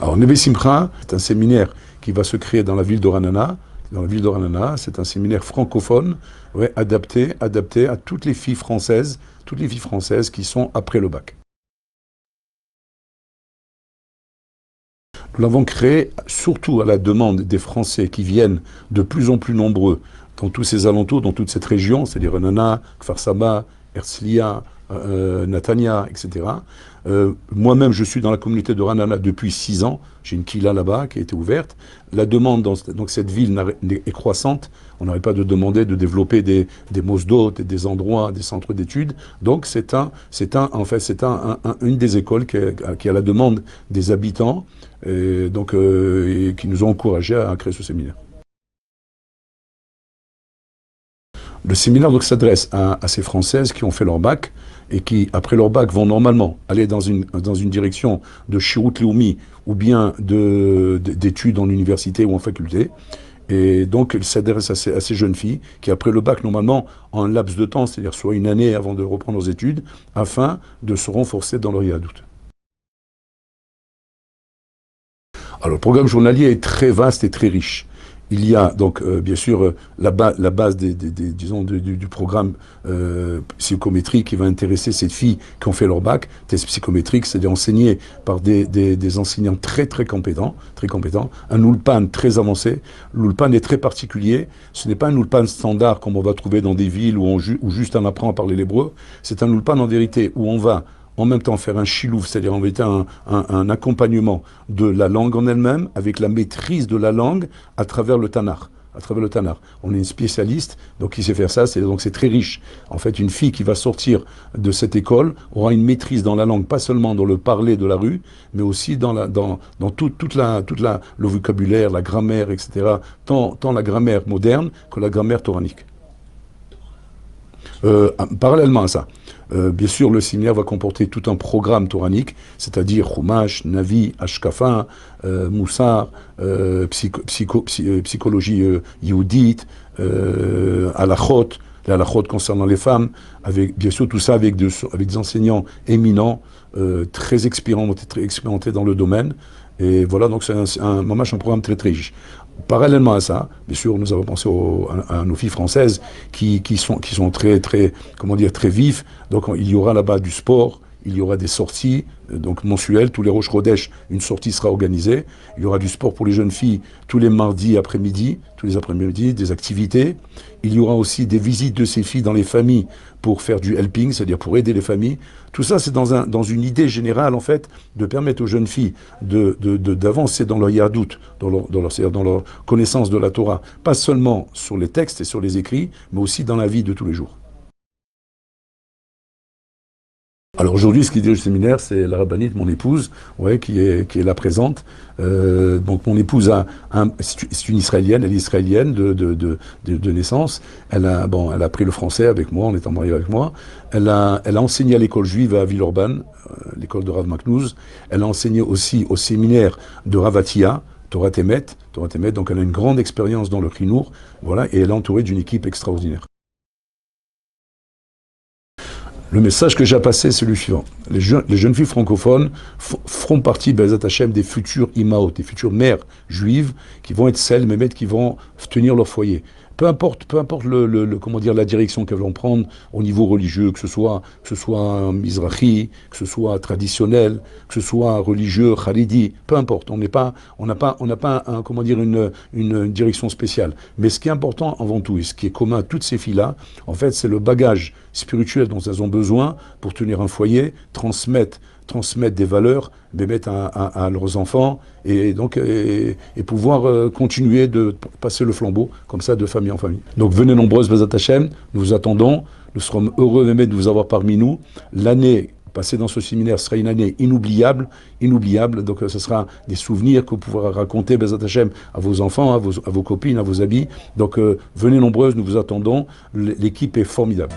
Alors, Neve Simcha, c'est un séminaire qui va se créer dans la ville de Ranana. Dans la ville de Ranana, c'est un séminaire francophone, ouais, adapté à toutes les filles françaises qui sont après le bac. Nous l'avons créé surtout à la demande des Français qui viennent de plus en plus nombreux dans tous ces alentours, dans toute cette région, c'est-à-dire Ranana, Kfar Saba, Herzliya, Natania, etc. Moi-même, je suis dans la communauté de Ranana depuis 6 ans. J'ai une kila là-bas qui a été ouverte. La demande dans donc cette ville est croissante. On n'arrête pas de demander de développer des mosdot, des endroits, des centres d'études. Donc c'est une des écoles qui a la demande des habitants et qui nous ont encouragés à créer ce séminaire. Le séminaire s'adresse à ces Françaises qui ont fait leur bac et qui, après leur bac, vont normalement aller dans une direction de Shirut Leumi ou bien d'études en université ou en faculté. Et donc, il s'adresse à ces jeunes filles qui, après le bac, normalement, ont un laps de temps, c'est-à-dire soit une année avant de reprendre leurs études, afin de se renforcer dans leur yadout. Alors, le programme journalier est très vaste et très riche. Il y a donc, bien sûr, la base du programme psychométrique qui va intéresser ces filles qui ont fait leur bac. Test psychométrique, c'est enseigné par des enseignants très compétents. Un ulpan très avancé. L'ulpan est très particulier. Ce n'est pas un ulpan standard comme on va trouver dans des villes où juste on apprend à parler l'hébreu. C'est un ulpan en vérité où on va en même temps faire un chilouf, c'est-à-dire en vérité un accompagnement de la langue en elle-même, avec la maîtrise de la langue à travers le Tanakh. On est une spécialiste, donc qui sait faire ça, donc c'est très riche. En fait, une fille qui va sortir de cette école aura une maîtrise dans la langue, pas seulement dans le parler de la rue, mais aussi dans tout le vocabulaire, la grammaire, etc. Tant la grammaire moderne que la grammaire toranique. Parallèlement à ça, bien sûr, le séminaire va comporter tout un programme toranique, c'est-à-dire Chumash, Navi, Ashkafa, Moussar, psychologie yéhoudite, halachot, les halachot concernant les femmes, avec bien sûr tout ça avec des enseignants éminents, très expérimentés dans le domaine. Et voilà, donc c'est un programme très riche. Parallèlement à ça, bien sûr, nous avons pensé à nos filles françaises qui sont très vives. Donc il y aura là-bas du sport, il y aura des sorties, donc mensuelles, tous les Rosh Chodesh, une sortie sera organisée. Il y aura du sport pour les jeunes filles tous les mardis après-midi, tous les après-midi, des activités. Il y aura aussi des visites de ces filles dans les familles pour faire du helping, c'est-à-dire pour aider les familles. Tout ça, c'est dans une idée générale, en fait, de permettre aux jeunes filles d'avancer dans leur yadout, dans leur connaissance de la Torah, pas seulement sur les textes et sur les écrits, mais aussi dans la vie de tous les jours. Alors aujourd'hui, ce qui dirige le séminaire, c'est la rabbinite, mon épouse, ouais, qui est là présente. Donc mon épouse c'est une Israélienne, elle est israélienne de naissance. Elle a appris le français avec moi, en étant mariée avec moi. Elle a enseigné à l'école juive à Villeurbanne, l'école de Rav Maknouz. Elle a enseigné aussi au séminaire de Ravatia, Torah Temet. Donc elle a une grande expérience dans le Chinour, voilà, et elle est entourée d'une équipe extraordinaire. Le message que j'ai à passer, c'est le suivant. Les jeunes filles francophones feront partie, Bezat Hashem, des futures imaot, des futures mères juives, qui vont être celles, même qui vont tenir leur foyer. Peu importe la direction qu'elles vont prendre au niveau religieux, que ce soit mizrahi, que ce soit traditionnel, que ce soit religieux, khalidi, peu importe. On n'a pas une direction spéciale. Mais ce qui est important avant tout, et ce qui est commun à toutes ces filles-là, en fait, c'est le bagage spirituel dont elles ont besoin pour tenir un foyer, transmettre des valeurs, mettre à leurs enfants et pouvoir continuer de passer le flambeau comme ça de famille en famille. Donc venez nombreuses, Bezat Hashem, nous vous attendons, nous serons heureux de vous avoir parmi nous. L'année passée dans ce séminaire sera une année inoubliable, donc ce sera des souvenirs que vous pourrez raconter, Bezat Hashem, à vos enfants, à vos copines, à vos amis. Donc venez nombreuses, nous vous attendons, l'équipe est formidable.